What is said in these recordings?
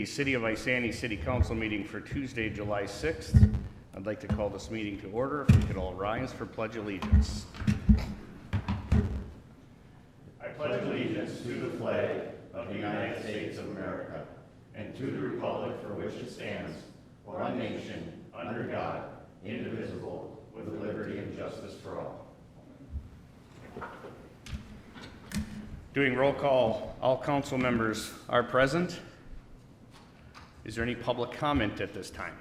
The City of Isanti City Council meeting for Tuesday, July 6th. I'd like to call this meeting to order. If we could all rise for Pledge Allegiance. I pledge allegiance to the flag of the United States of America and to the republic for which it stands, one nation, under God, indivisible, with liberty and justice for all. Doing roll call, all council members are present. Is there any public comment at this time?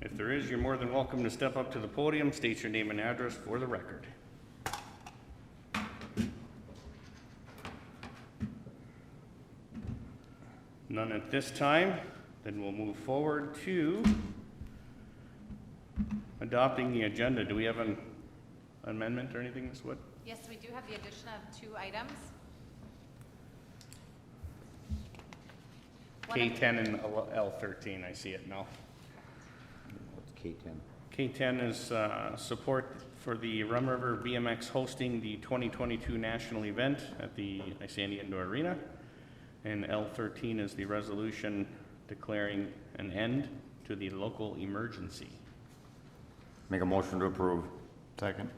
If there is, you're more than welcome to step up to the podium, state your name and address for the record. None at this time. Then we'll move forward to adopting the agenda. Do we have an amendment or anything, Ms. Wood? Yes, we do have the addition of 2 items. K10 and L13, I see it now. What's K10? K10 is support for the Rum River BMX hosting the 2022 national event at the Isanti Indoor Arena. And L13 is the resolution declaring an end to the local emergency. Make a motion to approve. Second.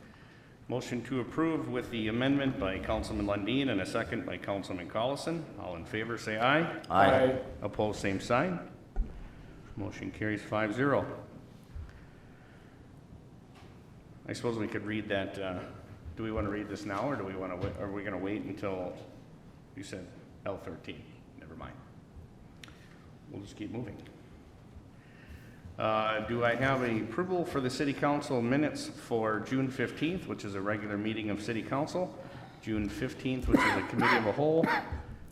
Motion to approve with the amendment by Councilman Lundin and a second by Councilman Collison. All in favor say aye. Aye. Opposed, same sign. Motion carries 5-0. I suppose we could read that. Do we want to read this now, or do we want to? Are we going to wait until you said L13? Never mind. We'll just keep moving. Do I have a approval for the City Council minutes for June 15th, which is a regular meeting of City Council, June 15th, which is a committee of a whole,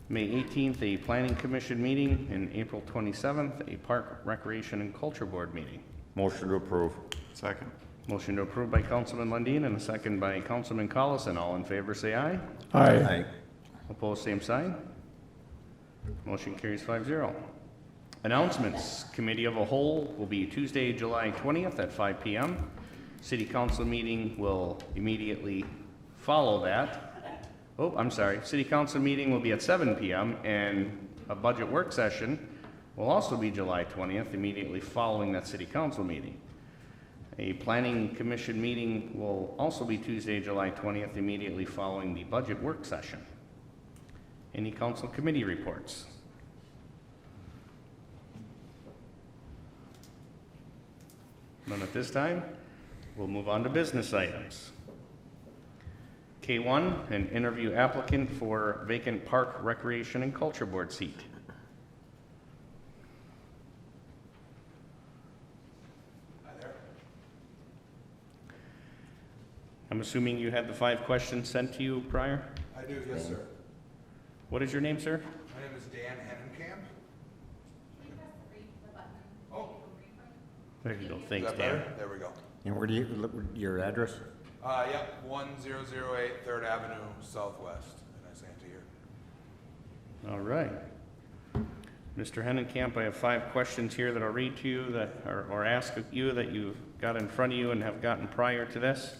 May 18th, a Planning Commission meeting, and April 27th, a Park, Recreation, and Culture Board meeting? Motion to approve. Second. Motion to approve by Councilman Lundin and a second by Councilman Collison. All in favor say aye. Aye. Opposed, same sign. Motion carries 5-0. Announcements. Committee of a whole will be Tuesday, July 20th at 5 p.m. City Council meeting will immediately follow that. Oh, I'm sorry. City Council meeting will be at 7 p.m. and a budget work session will also be July 20th, immediately following that City Council meeting. A Planning Commission meeting will also be Tuesday, July 20th, immediately following the budget work session. Any council committee reports? None at this time. We'll move on to business items. K1, an interview applicant for vacant Park, Recreation, and Culture Board seat. Hi there. I'm assuming you had the 5 questions sent to you prior? I do, yes, sir. What is your name, sir? My name is Dan Hennenkamp. Oh, There you go. is Thanks, that Dan. better? There we go. And where do you, your address? Yep, 1008 3rd Avenue Southwest in Isanti here. All right. Mr. Hennenkamp, I have 5 questions here that I'll read to you that, or ask of you that you've got in front of you and have gotten prior to this.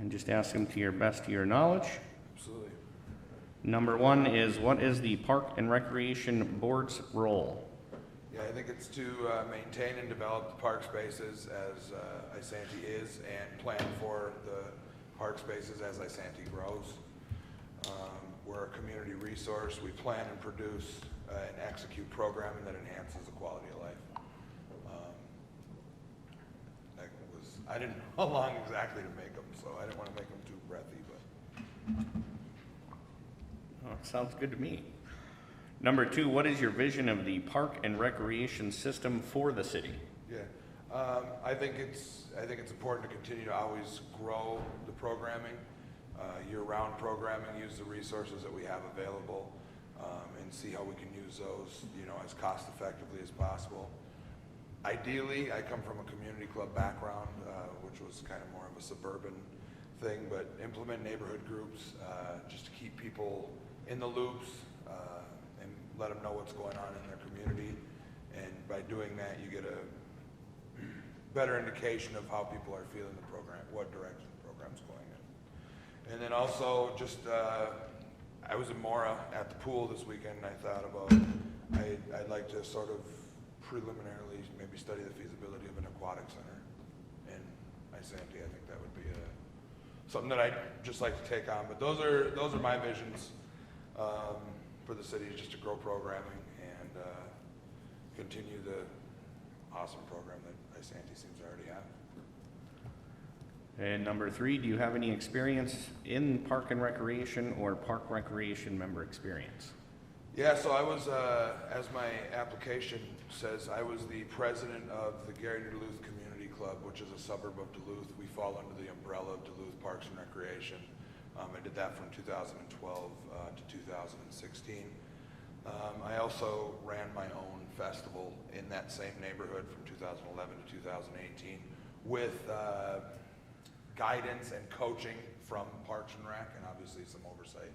And just ask them to your best of your knowledge. Absolutely. Number 1 is, what is the Park and Recreation Board's role? Yeah, I think it's to maintain and develop the park spaces as Isanti is and plan for the park spaces as Isanti grows. We're a community resource. We plan and produce and execute programming that enhances the quality of life. I didn't know how long exactly to make them, so I didn't want to make them too breathy, but. Oh, sounds good to me. Number 2, what is your vision of the park and recreation system for the city? Yeah, I think it's important to continue to always grow the programming, year-round programming, use the resources that we have available, and see how we can use those, as cost effectively as possible. Ideally, I come from a community club background, which was kind of more of a suburban thing, but implement neighborhood groups just to keep people in the loops and let them know what's going on in their community. And by doing that, you get a better indication of how people are feeling the program, what direction the program's going in. And then also just I was in Mora at the pool this weekend, and I thought about, I'd like to sort of preliminarily maybe study the feasibility of an aquatic center in Isanti. I think that would be something that I'd just like to take on. But those are my visions for the city, just to grow programming and continue the awesome program that Isanti seems to already have. And number 3, do you have any experience in park and recreation or park recreation member experience? Yeah, so I was, as my application says, I was the president of the Gary Duluth Community Club, which is a suburb of Duluth. We fall under the umbrella of Duluth Parks and Recreation. I did that from 2012 to 2016. I also ran my own festival in that same neighborhood from 2011 to 2018 with guidance and coaching from Parks and Rec, and obviously some oversight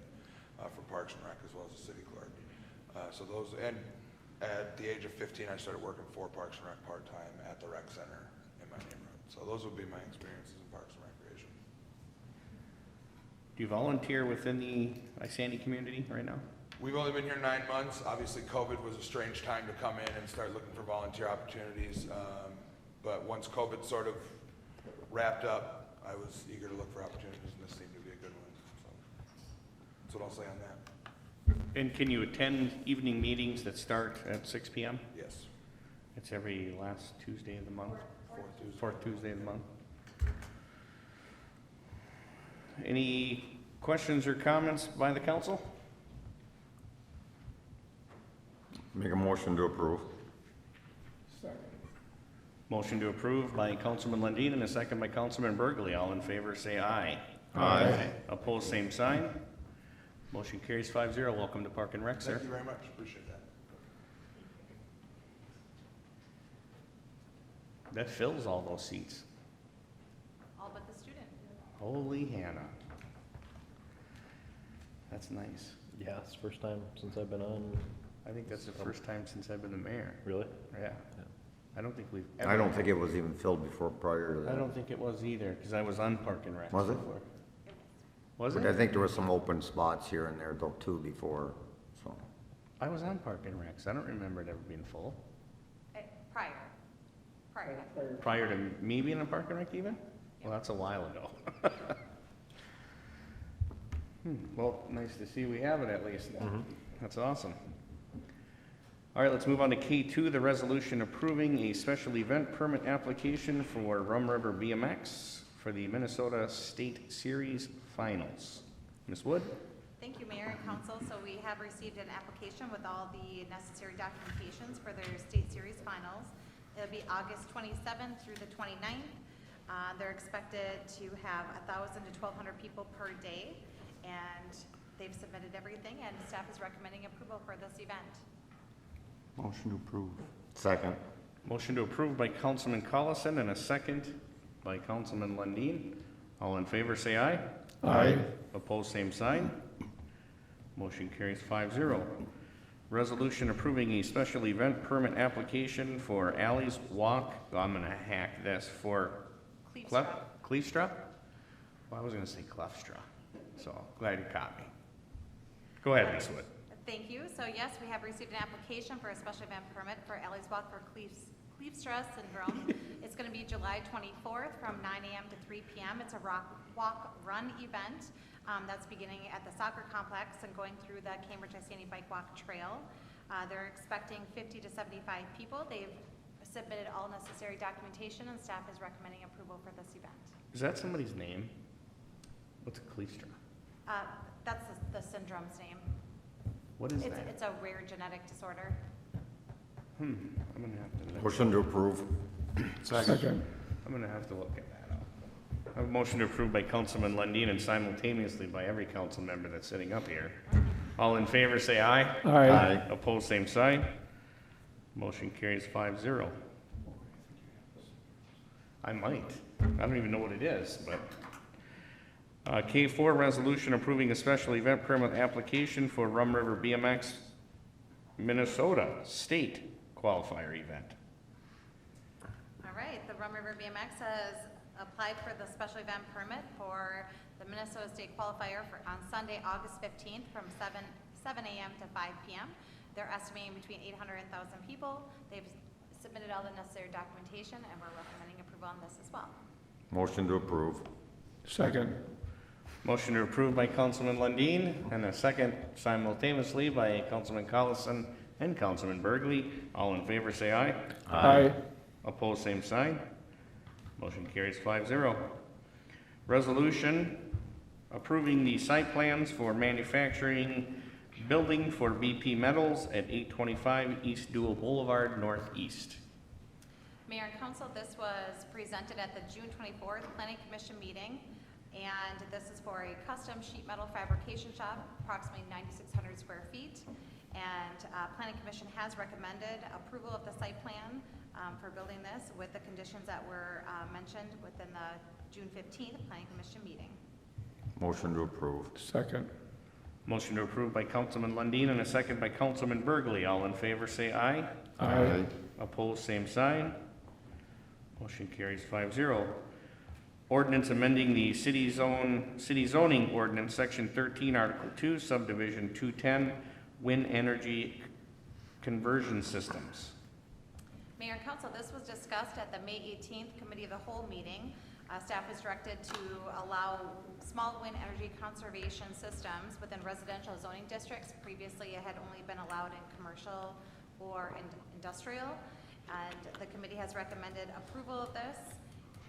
from Parks and Rec as well as the city clerk. So those, and at the age of 15, I started working for Parks and Rec part-time at the rec center in my neighborhood. So those would be my experiences in Parks and Recreation. Do you volunteer within the Isanti community right now? We've only been here 9 months. Obviously, COVID was a strange time to come in and start looking for volunteer opportunities. But once COVID sort of wrapped up, I was eager to look for opportunities, and this seemed to be a good one. So that's what I'll say on that. And can you attend evening meetings that start at 6 p.m.? Yes. It's every last Tuesday of the month? Fourth Tuesday of the month. Any questions or comments by the council? Make a motion to approve. Motion to approve by Councilman Lundin and a second by Councilman Burgley. All in favor say aye. Aye. Opposed, same sign. Motion carries 5-0. Welcome to Park and Rec, sir. Thank you very much. Appreciate that. That fills all those seats. All but the student. Holy Hannah. That's nice. Yeah, it's the first time since I've been on. I think that's the first time since I've been the mayor. Really? Yeah. I don't think we've ever. I don't think it was even filled before prior to that. I don't think it was either, because I was on Park and Rec. Was it? before. Was But I it? think there was some open spots here and there though too before, so. I was on Park and Rec, so I don't remember it ever being full. Prior. Prior to me being on Park and Rec even? Well, that's a while ago. Well, nice to see we have it at least. That's awesome. All right, let's move on to K2, the resolution approving a special event permit application for Rum River BMX for the Minnesota State Series Finals. Ms. Wood? Thank you, Mayor and Council. So we have received an application with all the necessary documentations for their state series finals. It'll be August 27th through the 29th. They're expected to have 1,000 to 1,200 people per day, and they've submitted everything, and staff is recommending approval for this event. Motion to approve. Second. Motion to approve by Councilman Collison and a second by Councilman Lundin. All in favor say aye. Aye. Opposed, same sign. Motion carries 5-0. Resolution approving a special event permit application for Alley's Walk, I'm gonna hack this, for Cleefstra? Well, I was gonna say Clefstra, so glad you caught me. Go ahead, Ms. Wood. Thank you. So yes, we have received an application for a special event permit for Ellie's Walk for Cleefstra syndrome. It's going to be July 24th from 9 a.m. to 3 p.m. It's a walk-run event that's beginning at the soccer complex and going through the Cambridge-Isanti Bike Walk Trail. They're expecting 50 to 75 people. They've submitted all necessary documentation, and staff is recommending approval for this event. Is that somebody's name? What's a Cleefstra? That's the syndrome's name. What is that? It's a rare genetic disorder. I'm gonna have to. Motion to approve. Second. I'm gonna have to look at that up. I have a motion to approve by Councilman Lundin and simultaneously by every council member that's sitting up here. All in favor say aye. Aye. Opposed, same sign. Motion carries 5-0. I might. I don't even know what it is, but. K4, resolution approving a special event permit application for Rum River BMX Minnesota State Qualifier event. All right, the Rum River BMX has applied for the special event permit for the Minnesota State qualifier on Sunday, August 15th from 7 a.m. to 5 p.m. They're estimating between 800 and 1,000 people. They've submitted all the necessary documentation, and we're recommending approval on this as well. Motion to approve. Second. Motion to approve by Councilman Lundin, and a second simultaneously by Councilman Collison and Councilman Burgley. All in favor, say aye. Aye. Opposed, same sign. Motion carries 5-0. Resolution approving the site plans for manufacturing building for BP Metals at 825 East Dual Boulevard Northeast. Mayor and Council, this was presented at the June 24th Planning Commission meeting, and this is for a custom sheet metal fabrication shop, approximately 9,600 square feet. And Planning Commission has recommended approval of the site plan for building this with the conditions that were mentioned within the June 15th Planning Commission meeting. Motion to approve. Second. Motion to approve by Councilman Lundin and a second by Councilman Burgley. All in favor, say aye. Aye. Opposed, same sign. Motion carries 5-0. Ordinance amending the city zoning ordinance, section 13, article 2, subdivision 210, wind energy conversion systems. Mayor and Council, this was discussed at the May 18th Committee of the Whole meeting. Staff was directed to allow small wind energy conservation systems within residential zoning districts. Previously, it had only been allowed in commercial or industrial, and the committee has recommended approval of this.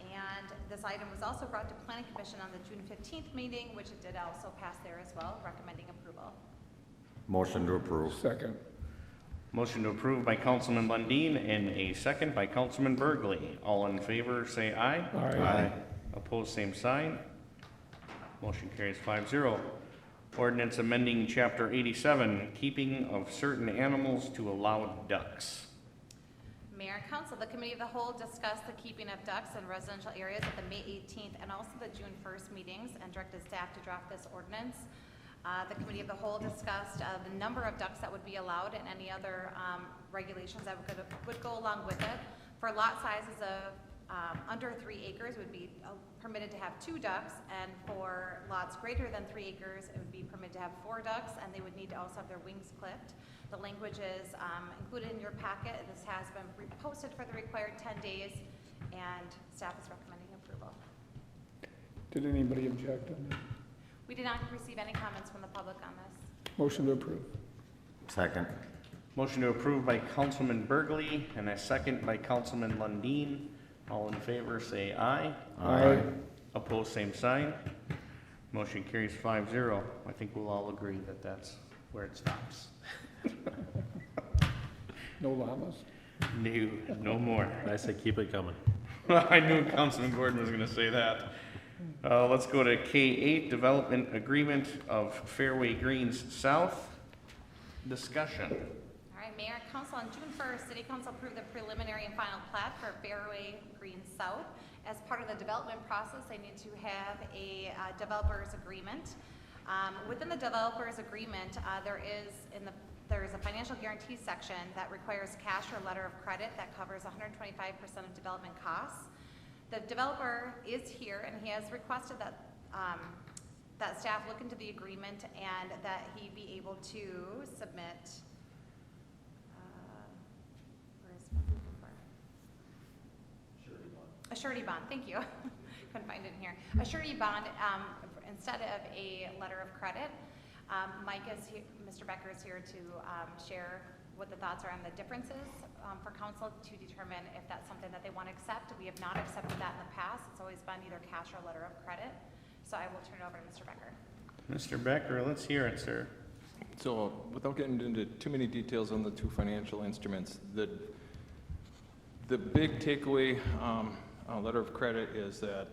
And this item was also brought to Planning Commission on the June 15th meeting, which it did also pass there as well, recommending approval. Motion to approve. Second. Motion to approve by Councilman Lundin and a second by Councilman Burgley. All in favor, say aye. Aye. Opposed, same sign. Motion carries 5-0. Ordinance amending Chapter 87, keeping of certain animals to allow ducks. Mayor and Council, the Committee of the Whole discussed the keeping of ducks in residential areas at the May 18th and also the June 1st meetings and directed staff to draft this ordinance. The Committee of the Whole discussed the number of ducks that would be allowed and any other regulations that would go along with it. For lot sizes of under 3 acres, it would be permitted to have 2 ducks, and for lots greater than 3 acres, it would be permitted to have 4 ducks, and they would need to also have their wings clipped. The language is included in your packet. This has been posted for the required 10 days, and staff is recommending approval. Did anybody object on that? We did not receive any comments from the public on this. Motion to approve. Second. Motion to approve by Councilman Burgley and a second by Councilman Lundin. All in favor, say aye. Aye. Opposed, same sign. Motion carries 5-0. I think we'll all agree that that's where it stops. No llamas? No more. I say keep it coming. I knew Councilman Gordon was going to say that. Let's go to K8, Development Agreement of Fairway Greens South. Discussion. All right, Mayor and Council, on June 1st, City Council approved the preliminary and final plat for Fairway Greens South. As part of the development process, they need to have a developer's agreement. Within the developer's agreement, there is a financial guarantee section that requires cash or letter of credit that covers 125% of development costs. The developer is here, and he has requested that that staff look into the agreement and that he be able to submit. Where is my looking for? A surety bond. Thank you. Couldn't find it in here. A surety bond instead of a letter of credit. Mr. Becker is here to share what the thoughts are on the differences for council to determine if that's something that they want to accept. We have not accepted that in the past. It's always been either cash or letter of credit. So I will turn it over to Mr. Becker. Mr. Becker, let's hear it, sir. So without getting into too many details on the 2 financial instruments, the big takeaway on letter of credit is that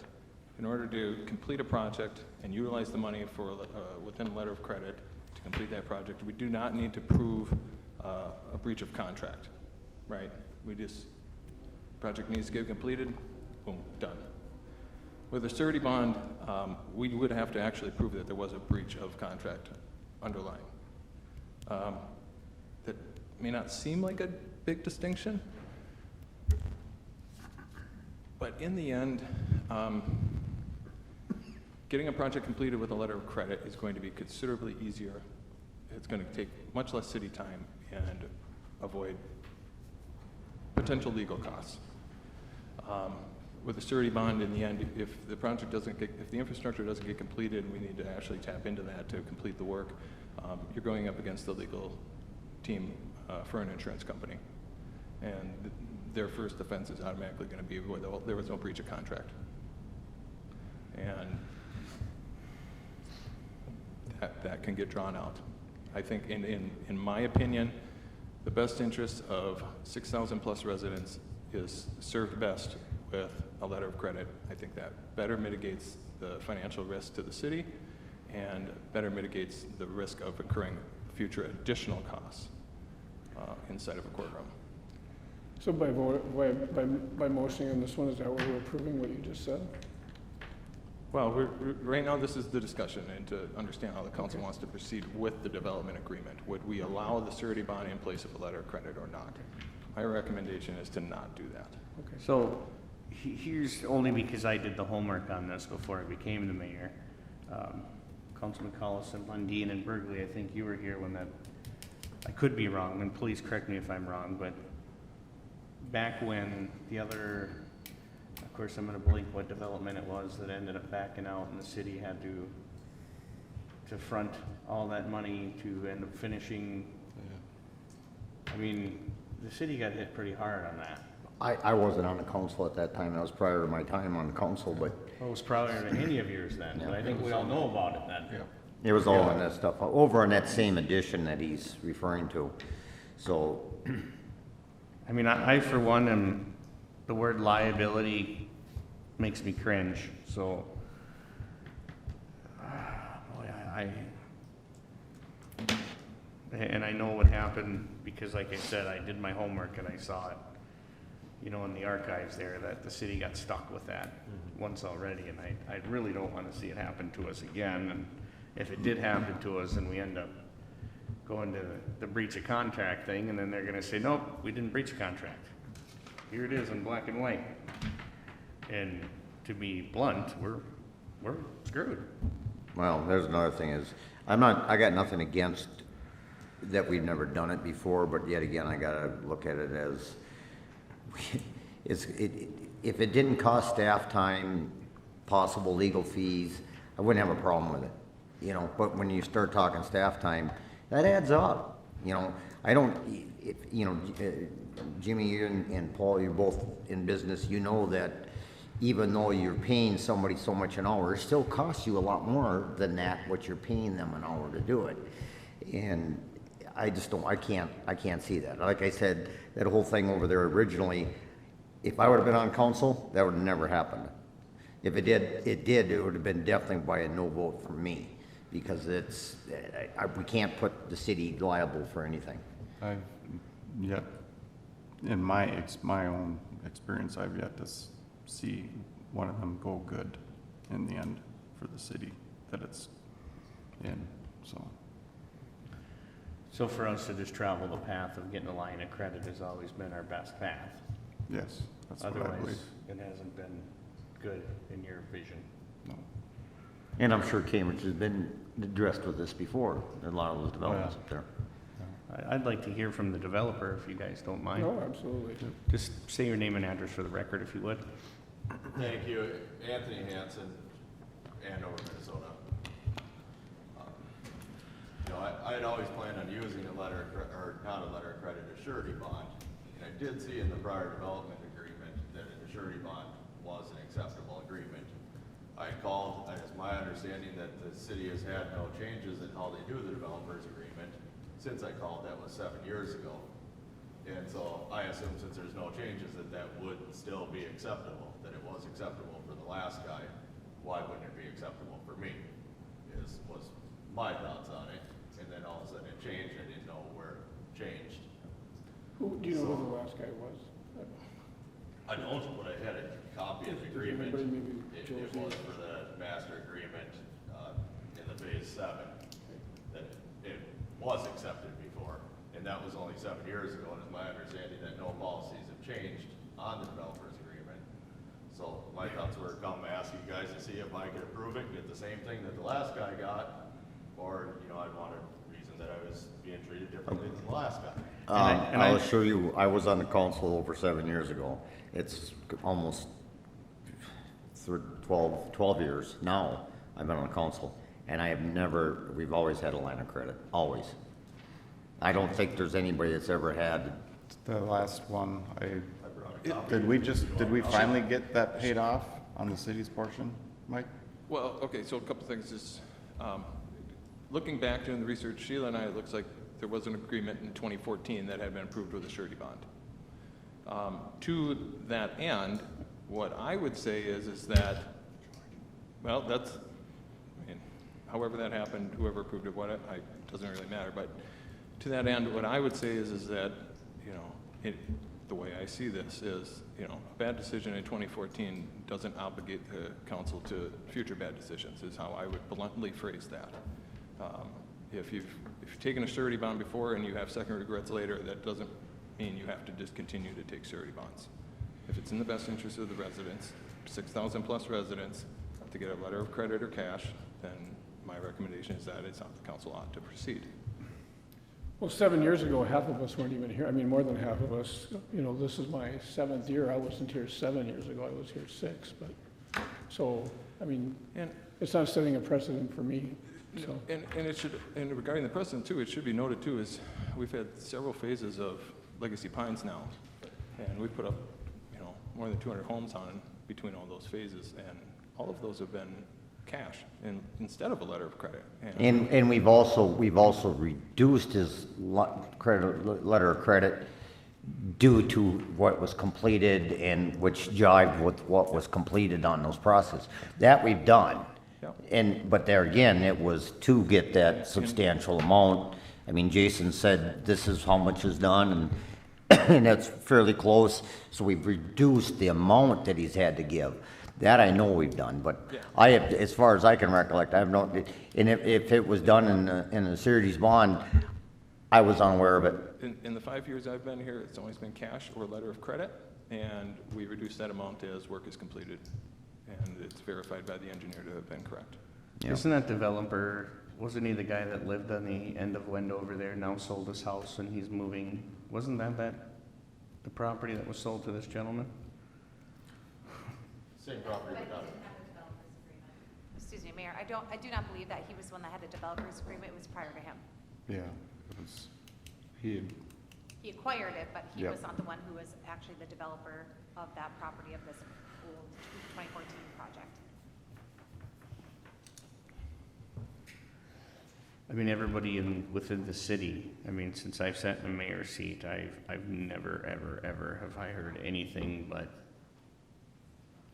in order to complete a project and utilize the money for within a letter of credit to complete that project, we do not need to prove a breach of contract, right? Project needs to get completed, boom, done. With a surety bond, we would have to actually prove that there was a breach of contract underlying. That may not seem like a big distinction, but in the end, getting a project completed with a letter of credit is going to be considerably easier. It's going to take much less city time and avoid potential legal costs. With a surety bond, in the end, if the project doesn't get, if the infrastructure doesn't get completed, and we need to actually tap into that to complete the work, you're going up against the legal team for an insurance company. And their first defense is automatically going to be where there was no breach of contract. And that can get drawn out. I think in my opinion, the best interest of 6,000 plus residents is served best with a letter of credit. I think that better mitigates the financial risk to the city and better mitigates the risk of incurring future additional costs inside of a courtroom. So by motioning on this one, is that what we're approving, what you just said? Well, right now this is the discussion and to understand how the council wants to proceed with the development agreement. Would we allow the surety bond in place of a letter of credit or not? My recommendation is to not do that. Okay. So here's only because I did the homework on this before I became the mayor. Councilman Collison, Lundin, and Burgley, I think you were here when that, I could be wrong, and please correct me if I'm wrong, but back when the other, of course, I'm gonna blank what development it was that ended up backing out and the city had to front all that money to end up finishing. I mean, the city got hit pretty hard on that. I wasn't on the council at that time. That was prior to my time on the council, but Well, it was probably any of yours then, but I think we all know about it then. it was all in that stuff, over in that same edition that he's referring to. So, I mean, I for one am, the word liability makes me cringe, so. Boy, and I know what happened because like I said, I did my homework and I saw it, you know, in the archives there, that the city got stuck with that once already, and I really don't wanna see it happen to us again, and if it did happen to us and we end up going to the breach of contract thing, and then they're gonna say, nope, we didn't breach a contract. Here it is in black and white. And to be blunt, we're screwed. well, there's another thing is, I got nothing against that we've never done it before, but yet again, I gotta look at it as, if it didn't cost staff time, possible legal fees, I wouldn't have a problem with it, you know, but when you start talking staff time, that adds up, you know. I don't, you know, Jimmy, you and Paul, you're both in business, you know that even though you're paying somebody so much an hour, it still costs you a lot more than that, what you're paying them an hour to do it. And I just don't, I can't see that. Like I said, that whole thing over there originally, if I would have been on council, that would have never happened. If it did, it would have been definitely by a no vote from me, because it's, we can't put the city liable for anything. I've yet, in my own experience, I've yet to see one of them go good in the end for the city that it's in, so. So for us to just travel the path of getting a line of credit has always been our best path. Yes, that's what I believe. Otherwise, it hasn't been good in your vision. No. And I'm sure Cambridge has been addressed with this before, a lot of those developments up there. I'd like to hear from the developer if you guys don't mind. No, absolutely. Just say your name and address for the record if you would. Thank you. Anthony Hansen, Andover, Minnesota. You know, I had always planned on using a letter, or not a letter of credit, a surety bond. And I did see in the prior development agreement that a surety bond was an acceptable agreement. I called, and it's my understanding that the city has had no changes in how they do the developer's agreement. Since I called, that was 7 years ago. And so I assume since there's no changes that would still be acceptable, that it was acceptable for the last guy. Why wouldn't it be acceptable for me? Was my thoughts on it. And then all of a sudden it changed. I didn't know where it changed. Do you know who the last guy was? I don't, but I had a copy of the agreement. It was for the master agreement in the phase 7 that it was accepted before, and that was only 7 years ago. And it's my understanding that no policies have changed on the developer's agreement So my thoughts were come ask you guys to see if I could approve it, get the same thing that the last guy got, or, you know, I'd want a reason that I was being treated differently than the last guy. I'll assure you, I was on the council over 7 years ago. It's almost 12 years now I've been on the council, and we've always had a line of credit, always. I don't think there's anybody that's ever had. The last one, did we finally get that paid off on the city's portion, Mike? Well, okay, so a couple things is, looking back doing the research, Sheila and I, it looks like there was an agreement in 2014 that had been approved with a surety bond. To that end, what I would say is that, well, that's, I mean, however that happened, whoever approved it, it doesn't really matter, but to that end, what I would say is that, you know, the way I see this is, you know, a bad decision in 2014 doesn't obligate the council to future bad decisions, is how I would bluntly phrase that. If you've taken a surety bond before and you have second regrets later, that doesn't mean you have to just continue to take surety bonds. If it's in the best interest of the residents, 6,000 plus residents, to get a letter of credit or cash, then my recommendation is that it's how the council ought to proceed. Well, 7 years ago, half of us weren't even here. I mean, more than half of us. You know, this is my 7th year. I wasn't here 7 years ago. I was here 6. But so, I mean, And it's not setting a precedent for me. So And it should, and regarding the precedent too, it should be noted too, is we've had several phases of Legacy Pines now, and we put up, you know, more than 200 homes on between all those phases, and all of those have been cash instead of a letter of credit. And we've also reduced his letter of credit due to what was completed and which jived with what was completed on those processes. That we've done. Yep. But there again, it was to get that substantial amount. I mean, Jason said this is how much is done, and that's fairly close. So we've reduced the amount that he's had to give. That I know we've done, but Yeah. as far as I can recollect, I have no, and if it was done in a series bond, I was unaware of it. In the 5 years I've been here, it's always been cash or letter of credit, and we reduce that amount as work is completed, and it's verified by the engineer to have been correct. Yeah. Isn't that developer, wasn't he the guy that lived on the end of Wendover there, now sold his house and he's moving? Wasn't that the property that was sold to this gentleman? Same property, but not. Excuse me, Mayor, I do not believe that he was the one that had the developer's agreement. It was prior to him. Yeah, it was, he He acquired it, but he Yep. was not the one who was actually the developer of that property of this old 2014 project. I mean, everybody within the city, I mean, since I've sat in the mayor's seat, I've never, ever have I heard anything but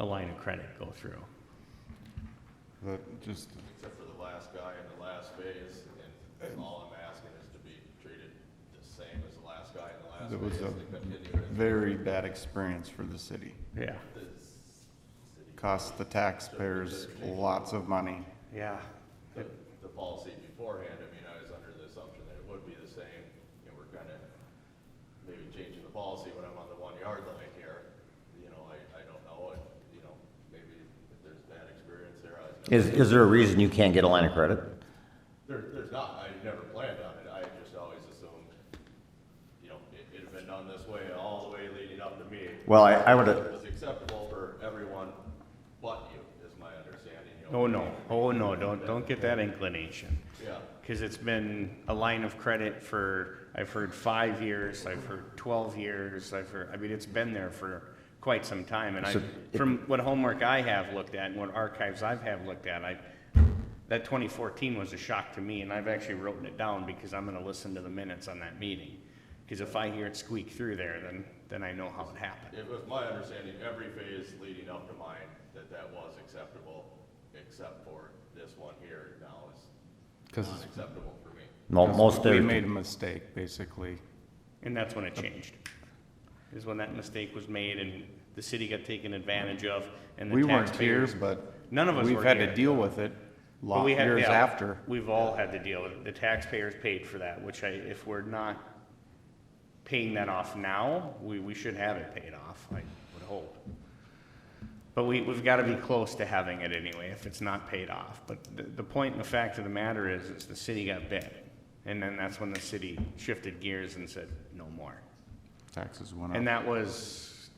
a line of credit go through. just, Except for the last guy in the last phase, and all I'm asking is to be treated the same as the last guy in the last it was phase. a They continue to- very bad experience for the city. Yeah. the city- Cost the taxpayers lots of money. Yeah. The policy beforehand, I mean, I was under the assumption that it would be the same, and we're kind of maybe changing the policy when I'm on the 1 yard line here. You know, I don't know, and, you know, maybe if there's bad experience there, Is there a reason you can't get a line of credit? There's not, I never planned on it, I just always assumed, you know, it had been done this way all the way leading up to me. Well, I would It have, was acceptable for everyone but you, is my understanding, you know. Oh, no, don't get that inclination. Yeah. Because it's been a line of credit for, I've heard 5 years, I've heard 12 years, I mean, it's been there for quite some time. And from what homework I have looked at and what archives have looked at, that 2014 was a shock to me, and I've actually written it down because I'm gonna listen to the minutes on that meeting. Because if I hear it squeak through there, then I know how it happened. It was my understanding, every phase leading up to mine, that was acceptable, except for this one here now is 'Cause unacceptable for me. most we everything. made a mistake, basically. And that's when it changed. Is when that mistake was made and the city got taken advantage of and the We weren't here, taxpayers. but None of us we've were had here. to deal with it But we had- years yeah, after. We've all had to deal with it. The taxpayers paid for that, which if we're not paying that off now, we should have it paid off, I would hope. But we've got to be close to having it anyway, if it's not paid off. But the point and the fact of the matter is the city got bit. And then that's when the city shifted gears and said, no more. Taxes went up. And that was,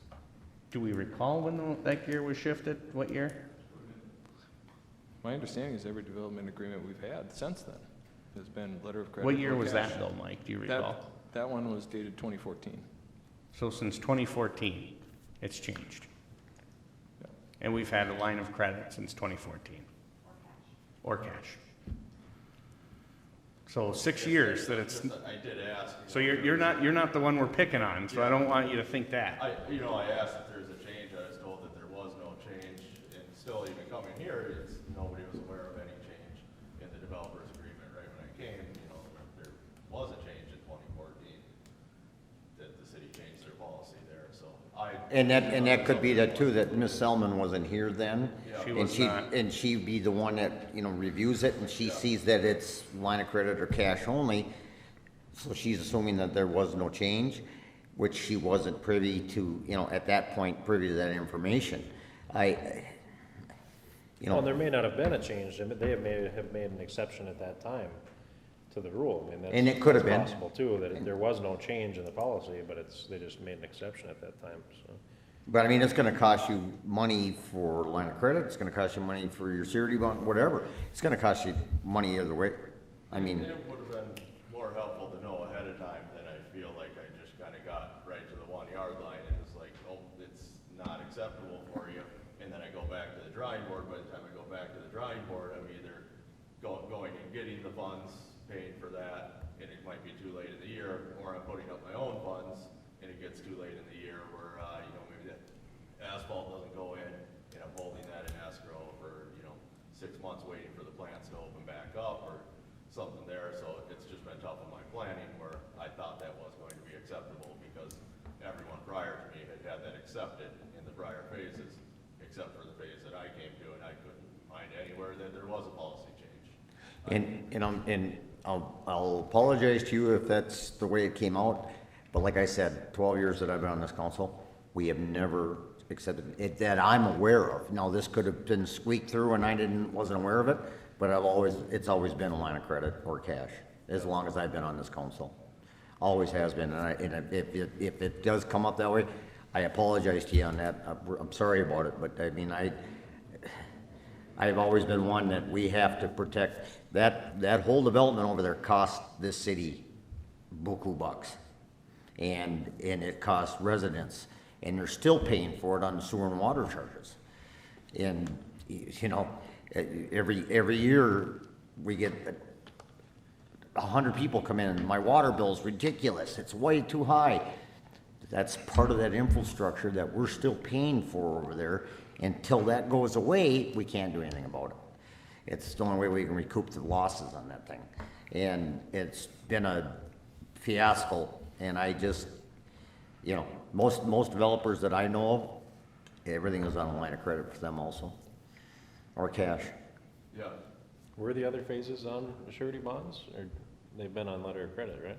do we recall when that gear was shifted? What year? My understanding is every development agreement we've had since then has been letter of credit. What year or was cash. that though, Mike? Do you recall? That one was dated 2014. So since 2014, it's changed. Yeah. And we've had a line of credit since 2014. Or cash. So 6 years that it's, I did ask. so you're not the one we're picking on, so I don't want you to think that. I asked if there's a change, I was told that there was no change, and still even coming here, nobody was aware of any change in the developer's agreement right when I came, there was a change in 2014, that the city changed their policy there, so And that could be that too, that Ms. Selman wasn't here then. She And was not. And she'd be the one that, reviews it, and she sees that it's line of credit or cash only. So she's assuming that there was no change, which she wasn't privy to, at that point, privy to that information. Well, there may not have been a change, they may have made an exception at that time to the rule. I mean, And it could have that's been. possible too, that there was no change in the policy, but they just made an exception at that time, so. But I mean, it's gonna cost you money for line of credit, it's gonna cost you money for your surety bond, whatever. It's gonna cost you money either way. I mean, it would have been more helpful to know ahead of time than I feel like I just kind of got right to the 1 yard line and it's like, oh, it's not acceptable for you. And then I go back to the drawing board. By the time I go back to the drawing board, I'm either going and getting the funds, paying for that, and it might be too late in the year, or I'm putting up my own funds and it gets too late in the year where, maybe that asphalt doesn't go in and I'm holding that in escrow for, 6 months waiting for the plants to open back up or something there. So it's just been tough on my planning where I thought that was going to be acceptable because everyone prior to me had had that accepted in the prior phases, except for the phase that I came to, and I couldn't find anywhere that there was a policy change. and I'll apologize to you if that's the way it came out, but like I said, 12 years that I've been on this council, we have never accepted it that I'm aware of. Now, this could have been squeaked through and I wasn't aware of it, but it's always been a line of credit or cash, as long as I've been on this council. Always has been, and if it does come up that way, I apologize to you on that. I'm sorry about it, but I mean, I've always been one that we have to protect. That whole development over there cost this city buku bucks. And it costs residents, and they're still paying for it on the sewer and water charges. And, every year we get 100 people come in, my water bill's ridiculous, it's way too high. That's part of that infrastructure that we're still paying for over there. Until that goes away, we can't do anything about it. It's the only way we can recoup the losses on that thing. And it's been a fiasco, and I just, most developers that I know of, everything is on a line of credit for them also, or cash. Yeah. Were the other phases on surety bonds, or they've been on letter of credit, right?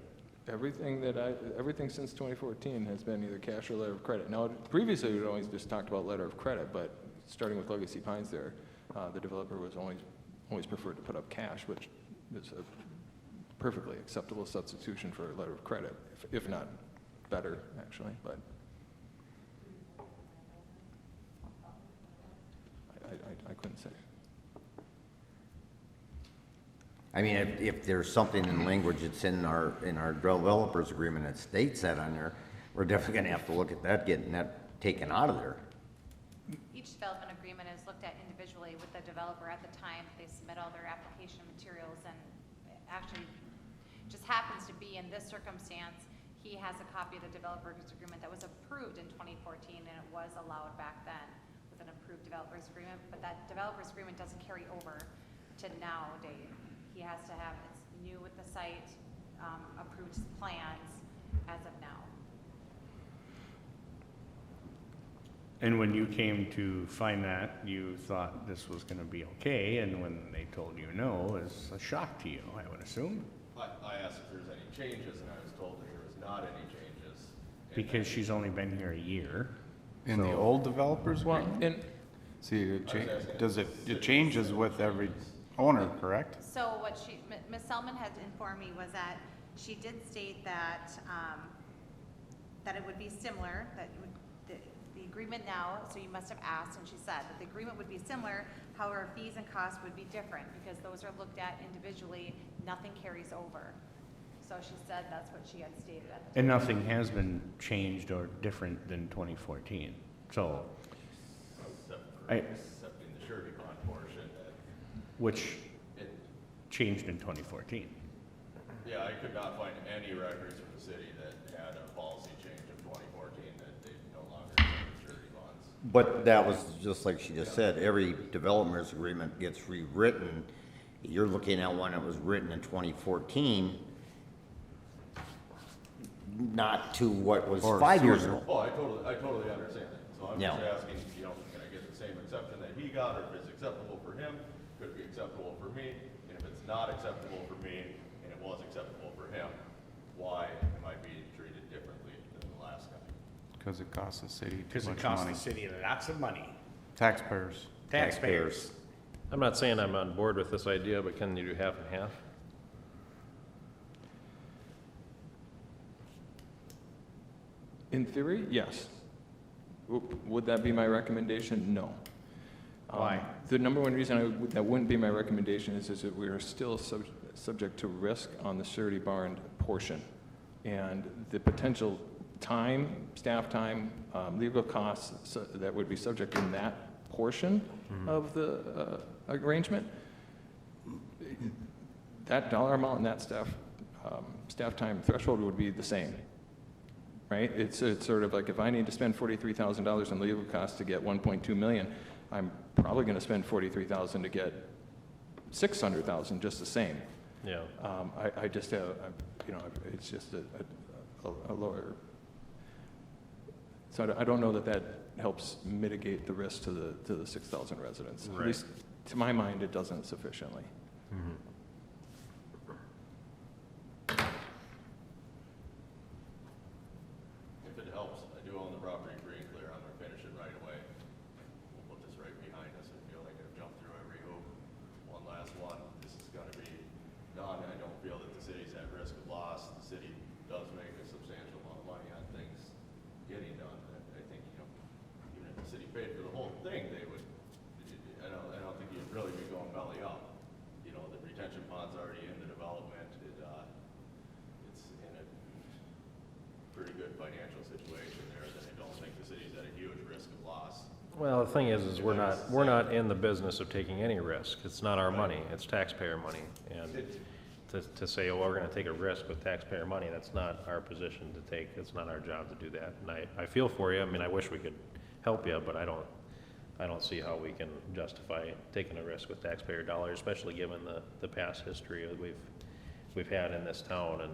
Everything since 2014 has been either cash or letter of credit. Now, previously, we'd always just talked about letter of credit, but starting with Legacy Pines there, the developer was always preferred to put up cash, which is a perfectly acceptable substitution for a letter of credit, if not better, actually, but I couldn't say. I mean, if there's something in language that's in our developers agreement that states that on there, we're definitely gonna have to look at that, getting that taken out of there. Each development agreement is looked at individually with the developer at the time they submit all their application materials, and it actually just happens to be in this circumstance, he has a copy of the developer's agreement that was approved in 2014, and it was allowed back then with an approved developer's agreement, but that developer's agreement doesn't carry over to nowadays. He has to have, it's new with the site, approved plans as of now. And when you came to find that, you thought this was gonna be okay, and when they told you no, it's a shock to you, I would assume? I asked if there's any changes, and I was told that there was not any changes. Because she's only been here a year. In the old developers Well, agreement? and See, it changes with every owner, correct? So what Ms. Selman had informed me was that she did state that, that it would be similar, that it would, the agreement now, so you must have asked, and she said that the agreement would be similar, however, fees and costs would be different, because those are looked at individually, nothing carries over. So she said that's what she had stated at the time. And nothing has been changed or different than 2014. So, Accepting the surety bond portion, which it, changed in 2014. yeah, I could not find any records from the city that had a policy change of 2014 that they no longer accept surety bonds. But that was just like she just said, every development's agreement gets rewritten. You're looking at one that was written in 2014, not to what was Or 5 years sooner. ago. Oh, I totally understand that. So I'm just Yeah. asking, can I get the same exception that he got, or if it's acceptable for him, could it be acceptable for me? And if it's not acceptable for me, and it was acceptable for him, why am I being treated differently than the last guy? Because it costs the city too Because it much costs money. the city lots of money. Taxpayers. Taxpayers. I'm not saying I'm on board with this idea, but can you do half and half? In theory, yes. Would that be my recommendation? No. Why? The number one reason that wouldn't be my recommendation is that we are still subject to risk on the surety bond portion. And the potential time, staff time, legal costs that would be subject in that portion of the arrangement, that dollar amount and that staff time threshold would be the same. Right? It's sort of like if I need to spend $43,000 on legal costs to get 1.2 million, I'm probably going to spend $43,000 to get 600,000 just the same. Yeah. I just have, it's just a lower. So I don't know that helps mitigate the risk to the 6,000 residents. At Right. least to my mind, it doesn't sufficiently. If it helps, I do own the property free and clear. I'm gonna finish it right away. We'll put this right behind us. I feel like I've jumped through every hoop. One last one. This is gonna be done. I don't feel that the city's at risk of loss. The city does make a substantial amount of money on things getting done. I think, even if the city paid for the whole thing, they would, I don't think you'd really be going belly up. The retention pond's already in the development. It's in a pretty good financial situation there, that I don't think the city's at a huge risk of loss. Well, the thing is we're not in the business of taking any risk. It's not our money, it's taxpayer money. And to say, oh, we're gonna take a risk with taxpayer money, that's not our position to take. It's not our job to do that. And I feel for you. I mean, I wish we could help you, but I don't see how we can justify taking a risk with taxpayer dollars, especially given the past history that we've had in this town. And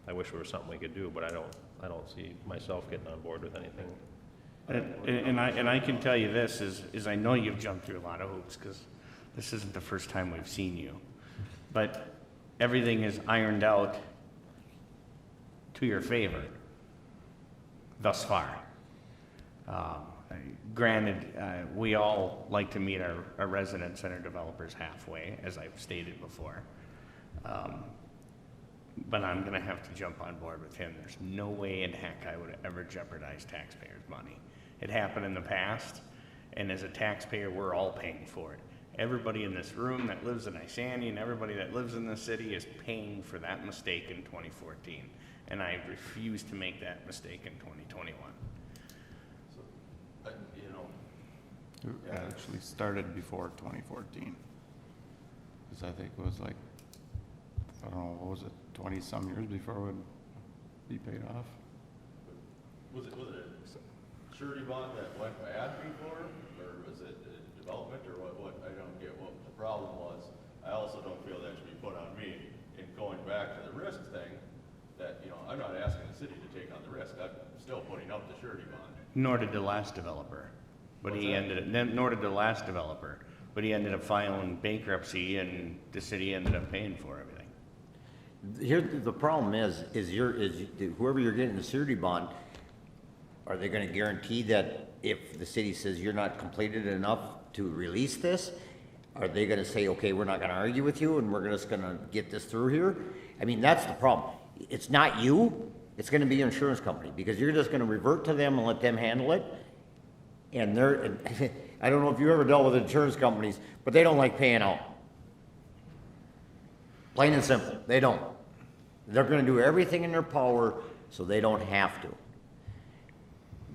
I wish there was something we could do, but I don't see myself getting on board with anything. And I can tell you this, is I know you've jumped through a lot of hoops, because this isn't the first time we've seen you. But everything is ironed out to your favor thus far. Granted, we all like to meet our residents and our developers halfway, as I've stated before. But I'm gonna have to jump on board with him. There's no way in heck I would ever jeopardize taxpayers' money. It happened in the past, and as a taxpayer, we're all paying for it. Everybody in this room that lives in Isani and everybody that lives in the city is paying for that mistake in 2014. And I refuse to make that mistake in 2021. So, It actually started before 2014. Because I think it was like, I don't know, what was it, 20-some years before it would be paid off? was it a surety bond that went bad before, or was it a development, or what? I don't get what the problem was. I also don't feel that should be put on me. In going back to the risk thing, that, I'm not asking the city to take on the risk. I'm still putting up the surety bond. Nor did the last developer. But What's he that? nor did the last developer. But he ended up filing bankruptcy, and the city ended up paying for everything. Here, the problem is whoever you're getting the surety bond, are they gonna guarantee that if the city says you're not completed enough to release this, are they gonna say, okay, we're not gonna argue with you and we're just gonna get this through here? I mean, that's the problem. It's not you, it's gonna be your insurance company, because you're just gonna revert to them and let them handle it. And I don't know if you ever dealt with insurance companies, but they don't like paying out. Plain and simple, they don't. They're gonna do everything in their power so they don't have to.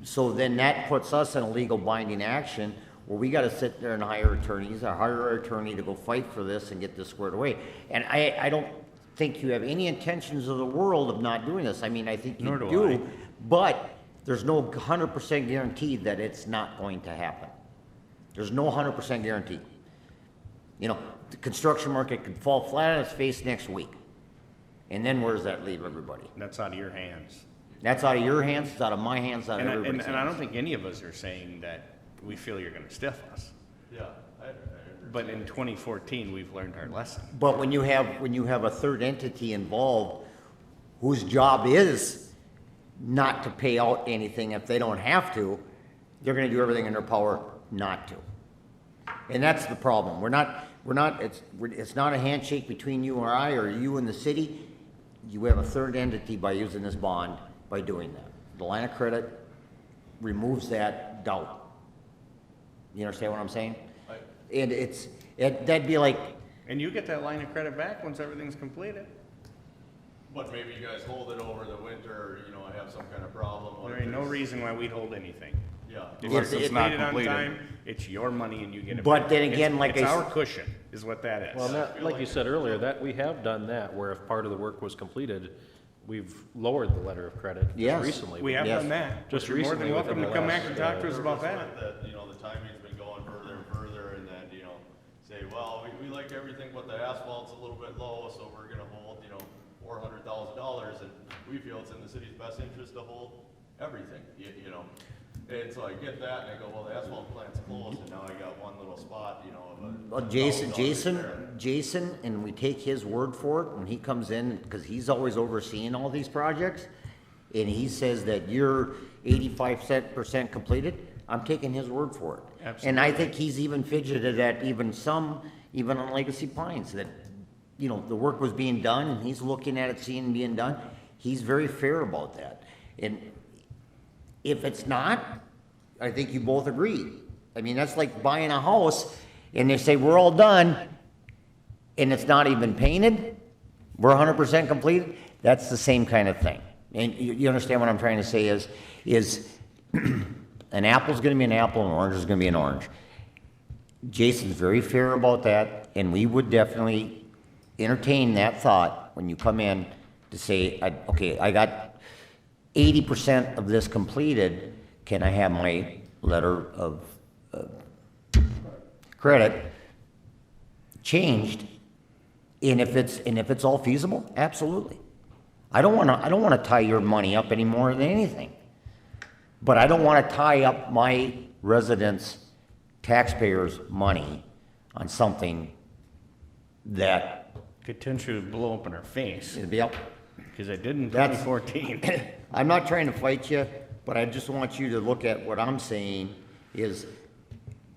So then that puts us in a legal binding action where we gotta sit there and hire attorneys, or hire our attorney to go fight for this and get this squared away. And I don't think you have any intentions of the world of not doing this. I mean, I think you Nor do I. do, but there's no 100% guarantee that it's not going to happen. There's no 100% guarantee. You know, the construction market could fall flat on its face next week. And then where does that leave everybody? That's out of your hands. That's out of your hands, it's out of my hands, out of And everybody's hands. and I don't think any of us are saying that we feel you're gonna stiff us. Yeah, But in 2014, we've learned our lesson. But when you have a third entity involved whose job is not to pay out anything if they don't have to, they're gonna do everything in their power not to. And that's the problem. It's not a handshake between you or I, or you and the city. You have a third entity by using this bond, by doing that. The line of credit removes that doubt. You understand what I'm saying? And that'd be like, And you get that line of credit back once everything's completed. but maybe you guys hold it over the winter, or, you know, have some kind of problem. what There if ain't no there's- reason why we'd hold anything. Yeah. If Once it's it's not completed on completed. time, it's your money and you get it But back. then again, It's- like It's I our s- cushion, is what that is. Well, that, like you said earlier, that we have done that, where if part of the work was completed, we've lowered the letter of credit just Yes. recently. We have Yes. done that. Just You're more recently than welcome within to the come back last, and talk to us about Nervous that. with that, you know, the timing's been going further and further, and then, you know, say, well, we like everything, but the asphalt's a little bit low, so we're gonna hold, you know, $400,000, and we feel it's in the city's best interest to hold everything, you know? And so I get that, and I go, well, the asphalt plant's closed, and now I got one little spot, you know, of a. well, Jason, and we take his word for it when he comes in, because he's always overseeing all these projects, and he says that you're 85% completed, I'm taking his word for it. And I think he's even fidgeted at even on Legacy Pines, that, you know, the work was being done, and he's looking at it, seeing it being done. He's very fair about that. And if it's not, I think you both agree. I mean, that's like buying a house, and they say, we're all done, and it's not even painted, we're 100% completed. That's the same kind of thing. And you understand what I'm trying to say is an apple's gonna be an apple, an orange is gonna be an orange. Jason's very fair about that, and we would definitely entertain that thought when you come in to say, okay, I got 80% of this completed, can I have my letter of credit changed? And if it's all feasible, absolutely. I don't wanna tie your money up any more than anything. But I don't wanna tie up my residents' taxpayers' money on something that, Could potentially blow up in our face, it'd be up. because it did in That's- 2014. I'm not trying to fight you, but I just want you to look at what I'm saying is,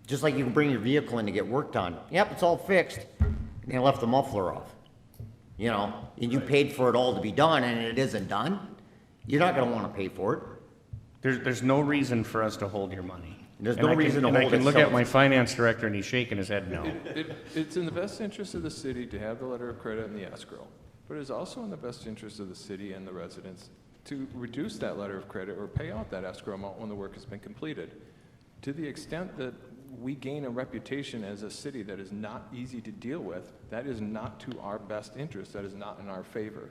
just like you can bring your vehicle in to get work done. Yep, it's all fixed, and they left the muffler off. You know, and you paid for it all to be done, and it isn't done. You're not gonna wanna pay for it. There's no reason for us to hold your money. There's And no I can- reason to and hold I can it, look so- at my finance director and he's shaking his head no. It's in the best interest of the city to have the letter of credit and the escrow, but it's also in the best interest of the city and the residents to reduce that letter of credit or pay out that escrow amount when the work has been completed. To the extent that we gain a reputation as a city that is not easy to deal with, that is not to our best interest, that is not in our favor.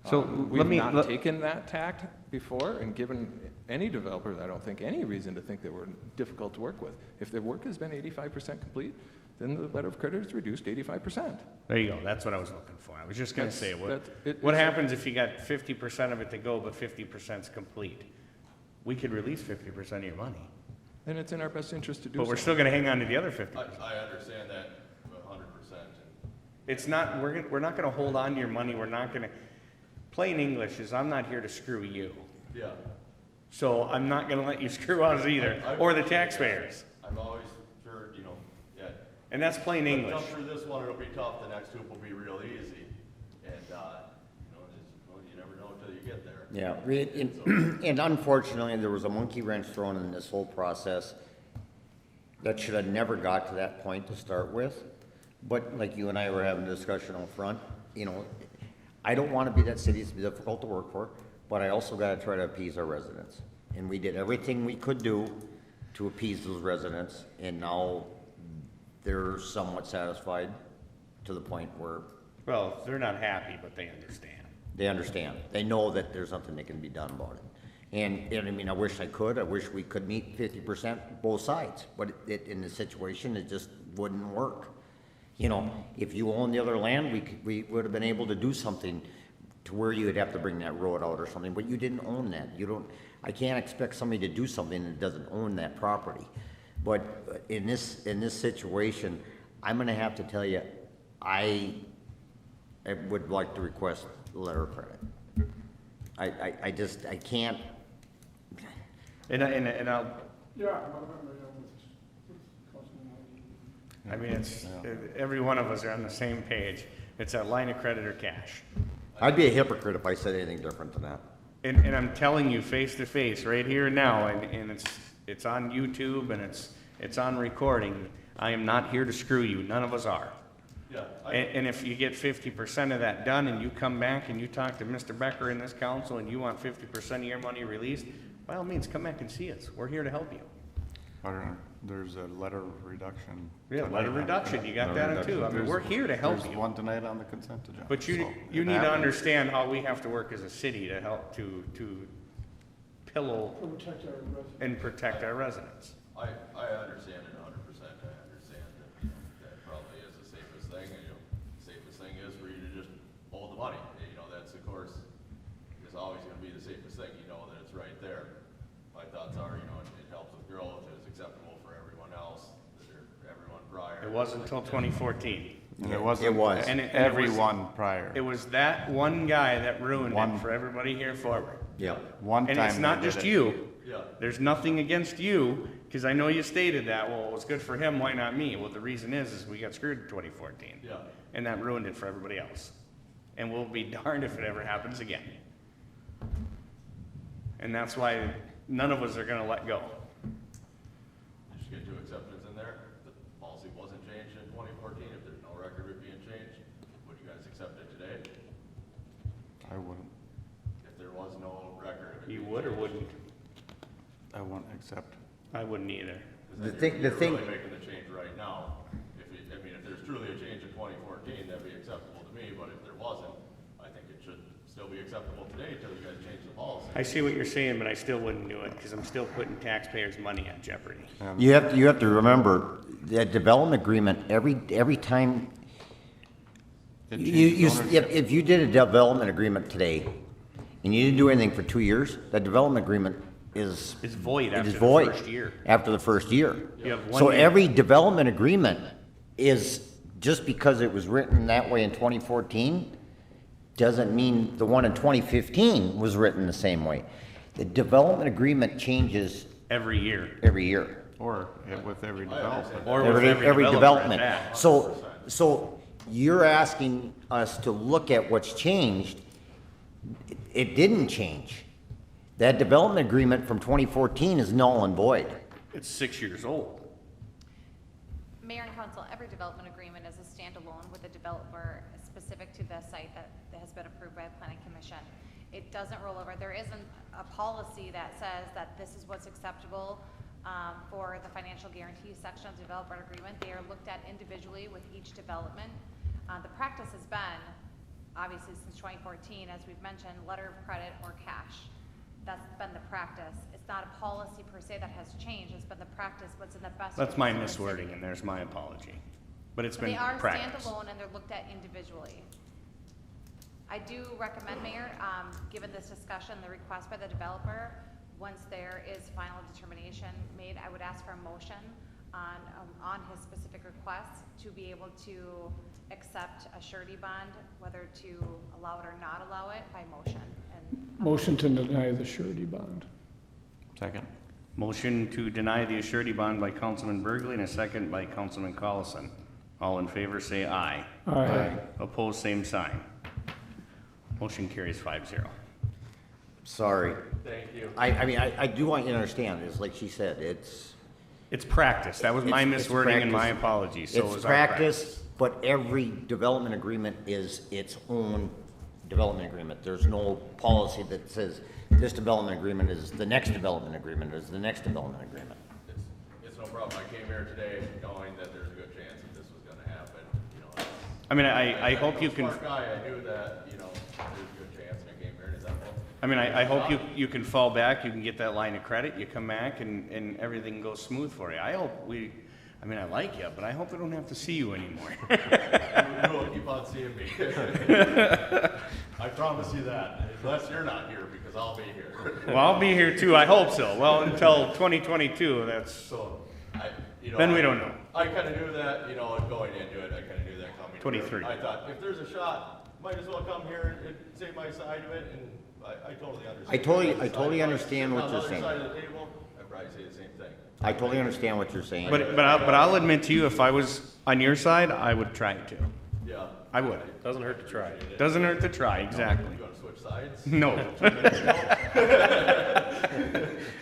So We've not let- taken that tact before and given any developers, I don't think, any reason to think that we're difficult to work with. If the work has been 85% complete, then the letter of credit is reduced 85%. There you go, that's what I was looking for. I was just gonna say, what it's- happens if you got 50% of it to go, but 50%'s complete? We could release 50% of your money, And it's in our best interest to do so. but we're still gonna hang on to the other 50%. I understand that 100%. It's not, we're not gonna hold on to your money, we're not gonna, plain English is, I'm not here to screw you. Yeah. So I'm not gonna let you screw us either, or the taxpayers. I've always heard, you know, yeah. And that's plain But English. jump through this one, it'll be tough, the next hoop will be real easy. And, you know, well, you never know until you get there. Yeah, and unfortunately, there was a monkey wrench thrown in this whole process that should have never got to that point to start with. But like you and I were having a discussion out front, you know, I don't want to be that city, it's difficult to work for, but I also got to try to appease our residents. And we did everything we could do to appease those residents, and now they're somewhat satisfied to the point where Well, they're not happy, but they understand. they understand. They know that there's something that can be done about it. And I mean, I wish we could meet 50% both sides, but in the situation, it just wouldn't work. You know, if you own the other land, we would have been able to do something to where you would have to bring that road out or something, but you didn't own that. I can't expect somebody to do something that doesn't own that property. But in this situation, I'm gonna have to tell you, I would like to request a letter of credit. I can't. And I'll, Yeah. I mean, it's, every one of us are on the same page. It's that line of credit or cash. I'd be a hypocrite if I said anything different than that. And I'm telling you face to face, right here and now, and it's on YouTube and it's on recording. I am not here to screw you. None of us are. Yeah, And if you get 50% of that done and you come back and you talk to Mr. Becker in this council and you want 50% of your money released, by all means, come back and see us. We're here to help you. There's a letter of reduction. Yeah, tonight letter on- reduction, you got that too. I mean, we're here to help There's you. one tonight on the consent agenda. But you so need it to happens. understand how we have to work as a city to help to pillow Protect our residents. and protect our residents. I understand it 100%. I understand that, you know, that probably is the safest thing, and, you know, the safest thing is for you to just hold the money. You know, that's, of course, is always gonna be the safest thing, you know that it's right there. My thoughts are, you know, it helps with growth, it's acceptable for everyone else, everyone prior. It wasn't until 2014. And it wasn't. It was. And it was- Everyone prior. It was that one guy that ruined One- it for everybody here forward. Yeah. One time. And it's not they did just it. you. Yeah. There's nothing against you, because I know you stated that, well, it was good for him, why not me? Well, the reason is we got screwed in 2014. Yeah. And that ruined it for everybody else. And we'll be darned if it ever happens again. And that's why none of us are gonna let go. Just get to acceptance in there. The policy wasn't changed in 2014. If there's no record of it being changed, would you guys accept it today? I wouldn't, If there was no record of it? You being would or changed? wouldn't? I wouldn't accept. I wouldn't either. 'Cause The then thing- you're the thing- really making the change right now. If there's truly a change in 2014, that'd be acceptable to me, but if there wasn't, I think it should still be acceptable today until you guys change the policy. I see what you're saying, but I still wouldn't do it, because I'm still putting taxpayers' money at jeopardy. You have to remember, that development agreement, every time, It you, changed ownership. if you did a development agreement today, and you didn't do anything for 2 years, that development agreement is. It's void it after is the void first year. After the first year. You have 1 So year. every development agreement is, just because it was written that way in 2014, doesn't mean the one in 2015 was written the same way. The development agreement changes Every year. every year. Or with every development. Or with Every developer development. at that. So you're asking us to look at what's changed. It didn't change. That development agreement from 2014 is null and void. It's 6 years old. Mayor and council, every development agreement is a standalone with a developer specific to the site that has been approved by the planning commission. It doesn't roll over. There isn't a policy that says that this is what's acceptable for the financial guarantee section of the development agreement. They are looked at individually with each development. The practice has been, obviously since 2014, as we've mentioned, letter of credit or cash. That's been the practice. It's not a policy per se that has changed. It's been the practice, what's in the best. That's my interest of the miswording, city. and there's my apology. But it's But been they are practice. standalone and they're looked at individually. I do recommend, Mayor, given this discussion, the request by the developer, once there is final determination made, I would ask for a motion on his specific request to be able to accept a surety bond, whether to allow it or not allow it by motion. And Motion to deny the surety bond. Second. Motion to deny the surety bond by Councilman Burgley and a second by Councilman Collison. All in favor say aye. Aye. Opposed, same sign. Motion carries 5-0. Sorry. Thank you. I mean, I do want you to understand, it's like she said, It's practice. That was my It's miswording and my practice. apologies. So it's was our practice, but every development agreement is its own development agreement. There's no policy that says this development agreement is the next development agreement is the next development agreement. It's no problem. I came here today knowing that there's a good chance that this was gonna happen, you know. I mean, I hope you I'm a can, smart guy, I knew that, you know, there's a good chance, and I came here and I thought, well, I mean, I hope you can fall back, you can get that line of credit, you come back and everything goes smooth for you. I hope I mean, I like you, but I hope I don't have to see you anymore. you will keep on seeing me. I promise you that, unless you're not here, because I'll be here. Well, I'll be here too. I hope so. Well, until 2022, that's, So, you know. then we don't know. I kinda knew that, you know, going into it, I kinda knew that coming. 23. I thought, if there's a shot, might as well come here and say my side of it, and I totally understand. I totally understand what you're On saying. the other side of the table, I'd probably say the same thing. I totally understand what you're saying. But I'll admit to you, if I was on your side, I would try to. Yeah. I would. Doesn't hurt to try. Doesn't hurt to try, exactly. You wanna switch sides? No.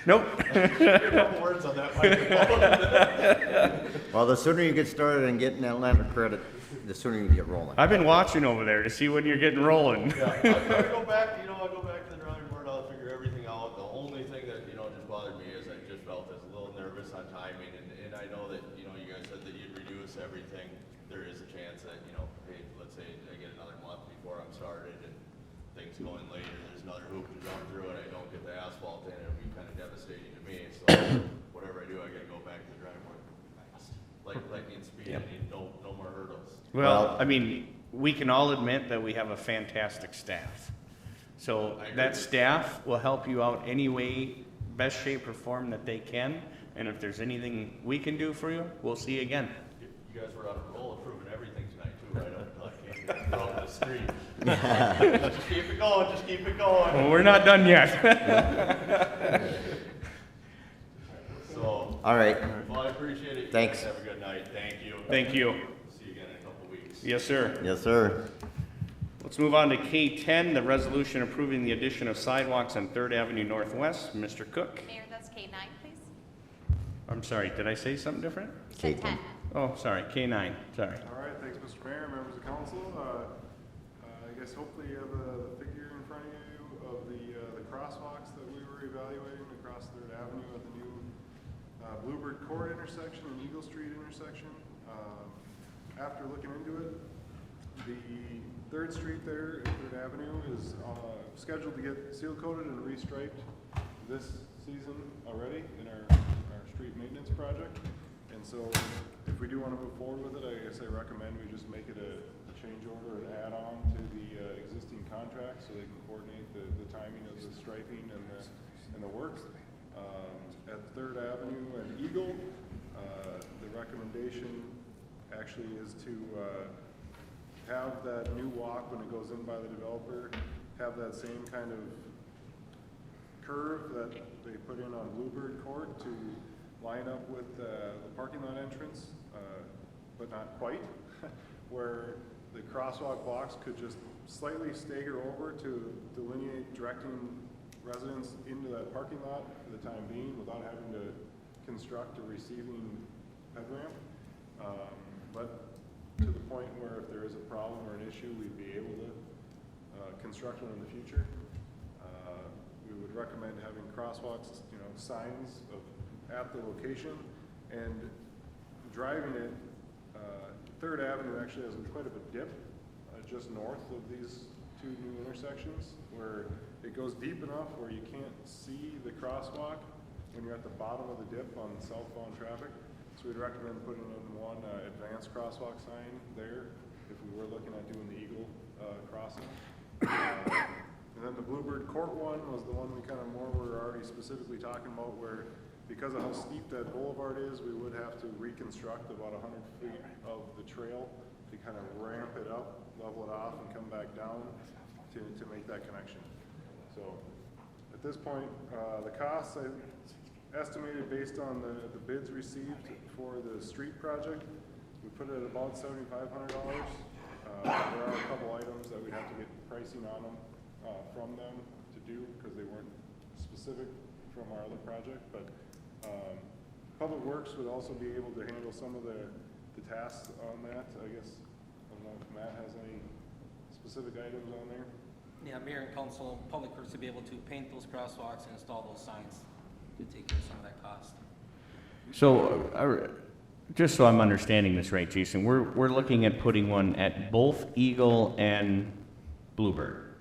Nope. A couple words on that microphone. Well, the sooner you get started and getting that line of credit, the sooner you get rolling. I've been watching over there to see when you're getting rolling. Yeah, I'll go back, you know, I'll go back to the drawing board, I'll figure everything out. The only thing that, you know, just bothered me is I just felt a little nervous on timing, and I know that, you know, you guys said that you'd reduce everything. There is a chance that, you know, hey, let's say I get another month before I'm started and things going later, there's another hoop to jump through and I don't get the asphalt in, it'll be kind of devastating to me. So whatever I do, I gotta go back to the drawing board fast. Like lightning speed, I need no more hurdles. Well, I mean, we can all admit that we have a fantastic staff. So that staff will help you out any way, best shape or form that they can. And if there's anything we can do for you, we'll see you again. You guys were on a roll of proving everything tonight too, right? I came here from the street. Just keep it going, just keep it going. Well, we're not done yet. So, All right, well, I appreciate it. You Thanks. guys Have a good night. Thank you. Thank you. See you again in a couple weeks. Yes, sir. yes, sir. Let's move on to K10, the resolution approving the addition of sidewalks on 3rd Avenue Northwest. Mr. Cook? Mayor, that's K9, please. I'm sorry, did I say something different? You said K10. 10. Oh, sorry, K9, sorry. All right, thanks, Mr. Mayor, members of council. I guess hopefully you have the figure in front of you of the crosswalks that we were evaluating across 3rd Avenue at the new Bluebird Court intersection and Eagle Street intersection. After looking into it, the 3rd Street there at 3rd Avenue is scheduled to get seal coated and restriped this season already in our street maintenance project. And so if we do want to move forward with it, I guess I recommend we just make it a change order, an add-on to the existing contract so they can coordinate the timing of the striping and the work. At 3rd Avenue and Eagle, the recommendation actually is to have that new walk when it goes in by the developer, have that same kind of curve that they put in on Bluebird Court to line up with the parking lot entrance, but not quite, where the crosswalk blocks could just slightly stagger over to delineate directing residents into that parking lot for the time being without having to construct a receiving ped ramp. But to the point where if there is a problem or an issue, we'd be able to construct one in the future. We would recommend having crosswalks, you know, signs at the location, and driving it, 3rd Avenue actually has quite a bit dip just north of these two new intersections, where it goes deep enough where you can't see the crosswalk when you're at the bottom of the dip on southbound traffic. So we'd recommend putting in one advanced crosswalk sign there if we were looking at doing the Eagle crossing. And then the Bluebird Court one was the one we kind of more were already specifically talking about, where because of how steep that boulevard is, we would have to reconstruct about 100 feet of the trail to kind of ramp it up, level it off, and come back down to make that connection. So at this point, the costs I estimated based on the bids received for the street project, we put it at about $7,500. There are a couple items that we'd have to get pricing on them, from them to do, because they weren't specific from our other project, but, Public Works would also be able to handle some of the tasks on that, I guess. I don't know if Matt has any specific items on there. Yeah, Mayor and Council, Public Works to be able to paint those crosswalks and install those signs to take care of some of that cost. So, just so I'm understanding this right, Jason, we're looking at putting one at both Eagle and Bluebird.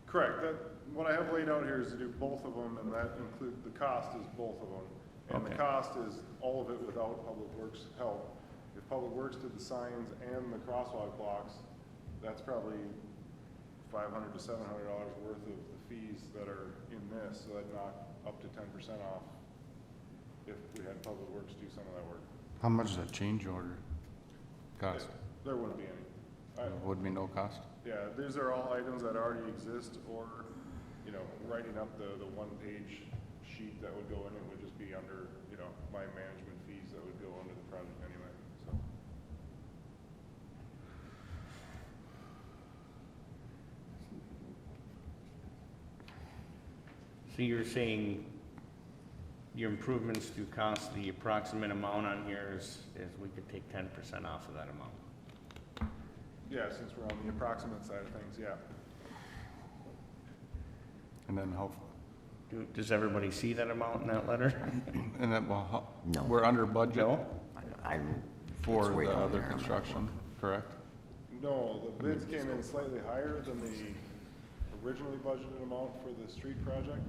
Correct. What I have laid out here is to do both of them, and that include, the cost is both of them. And the Okay. cost is all of it without Public Works' help. If Public Works did the signs and the crosswalk blocks, that's probably $500 to $700 worth of the fees that are in this, so that'd knock up to 10% off if we had Public Works do some of that work. How much does that change order cost? There wouldn't be any. Would be no cost? Yeah, these are all items that already exist, or, you know, writing up the one-page sheet that would go in, it would just be under, you know, my management fees that would go under the project anyway, so. So you're saying your improvements to cost, the approximate amount on here is we could take 10% off of that amount? Yeah, since we're on the approximate side of things, yeah. And then how, Does everybody see that amount in that letter? and then, well, No. we're under budget No? I'm, for it's way the down other there. construction, correct? No, the bids came in slightly higher than the originally budgeted amount for the street project.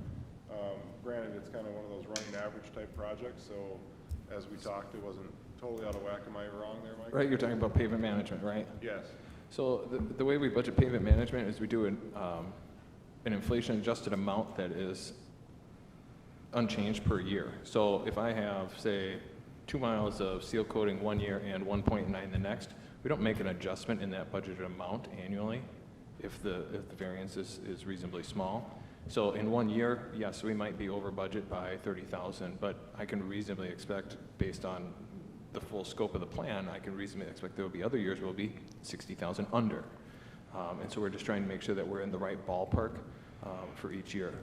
Granted, it's kind of one of those running average type projects, so as we talked, it wasn't totally out of whack. Am I wrong there, Mike? Right, you're talking about pavement management, right? Yes. So the way we budget pavement management is we do an inflation-adjusted amount that is unchanged per year. So if I have, say, 2 miles of seal coating one year and 1.9 the next, we don't make an adjustment in that budgeted amount annually if the variance is reasonably small. So in 1 year, yes, we might be over budget by 30,000, but I can reasonably expect, based on the full scope of the plan, I can reasonably expect there will be other years where we'll be 60,000 under. And so we're just trying to make sure that we're in the right ballpark for each year.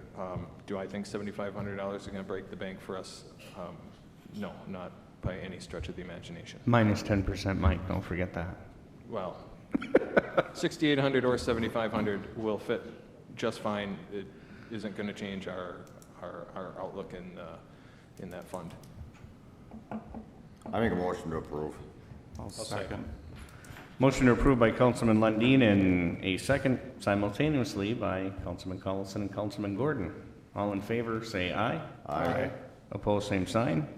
Do I think $7,500 is going to break the bank for us? No, not by any stretch of the imagination. Minus 10%, Mike, don't forget that. Well, 6,800 or 7,500 will fit just fine. It isn't going to change our outlook in that fund. I make a motion to approve. I'll second. Motion to approve by Councilman Lundin and a second simultaneously by Councilman Collison and Councilman Gordon. All in favor, say aye. Aye. Opposed, same sign.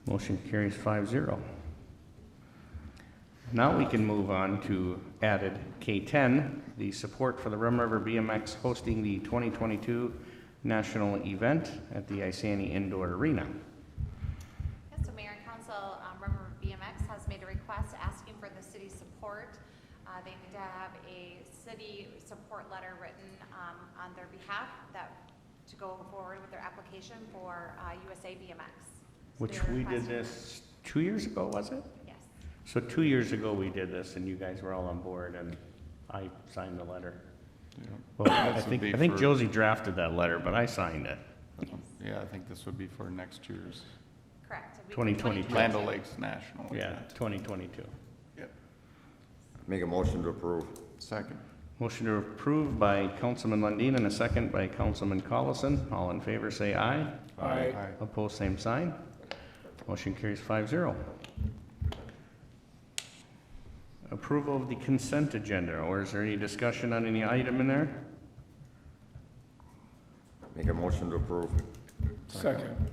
Motion carries 5-0. Now we can move on to added K10, the support for the Rum River BMX hosting the 2022 national event at the Isani Indoor Arena. Yes, so Mayor and Council, Rum River BMX has made a request asking for the city's support. They need to have a city support letter written on their behalf to go forward with their application for USA BMX. So Which they're we did requesting- this 2 years ago, was it? Yes. So 2 years ago we did this and you guys were all on board and I signed the letter. Yeah. Well, I This would think be for- Josie drafted that letter, but I signed it. Yeah, I think this would be for next year's Correct. It'd be 2022. Land O'Lakes National. Yeah, event. 2022. Yep. Make a motion to approve. Second. Motion to approve by Councilman Lundin and a second by Councilman Collison. All in favor, say aye. Aye. Opposed, same sign. Motion carries 5-0. Approval of the consent agenda, or is there any discussion on any item in there? Make a motion to approve. Second.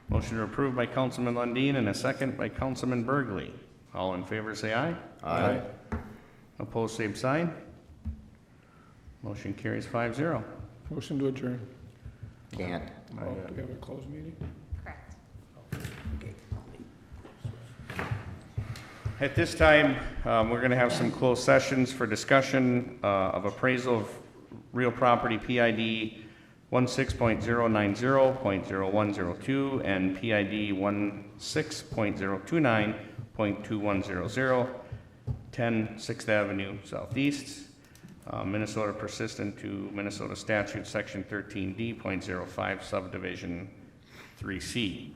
Motion to approve by Councilman Lundin and a second by Councilman Burgley. All in favor, say aye. Aye. Opposed, same sign. Motion carries 5-0. Motion to adjourn. Can't. Not Oh, yet. do we have a closed meeting? Correct. At this time, we're going to have some closed sessions for discussion of appraisal of real property PID 16.090.0102, and PID 16.029.2100, 10 6th Avenue Southeast, Minnesota persistent to Minnesota statute, section 13D.05, subdivision 3C.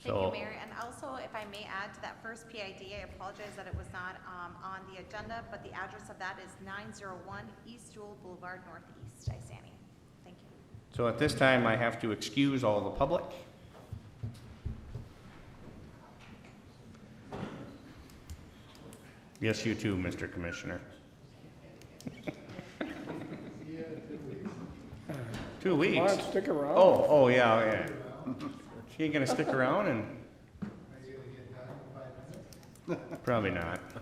Thank you, Mayor. And also, if I may add to that first PID, I apologize that it was not on the agenda, but the address of that is 901 East Jewel Boulevard Northeast, Isani. Thank you. So at this time, I have to excuse all the public. Yes, you too, Mr. Commissioner. 2 weeks? Come on, stick around. Oh, yeah. She ain't gonna stick around and? Probably not.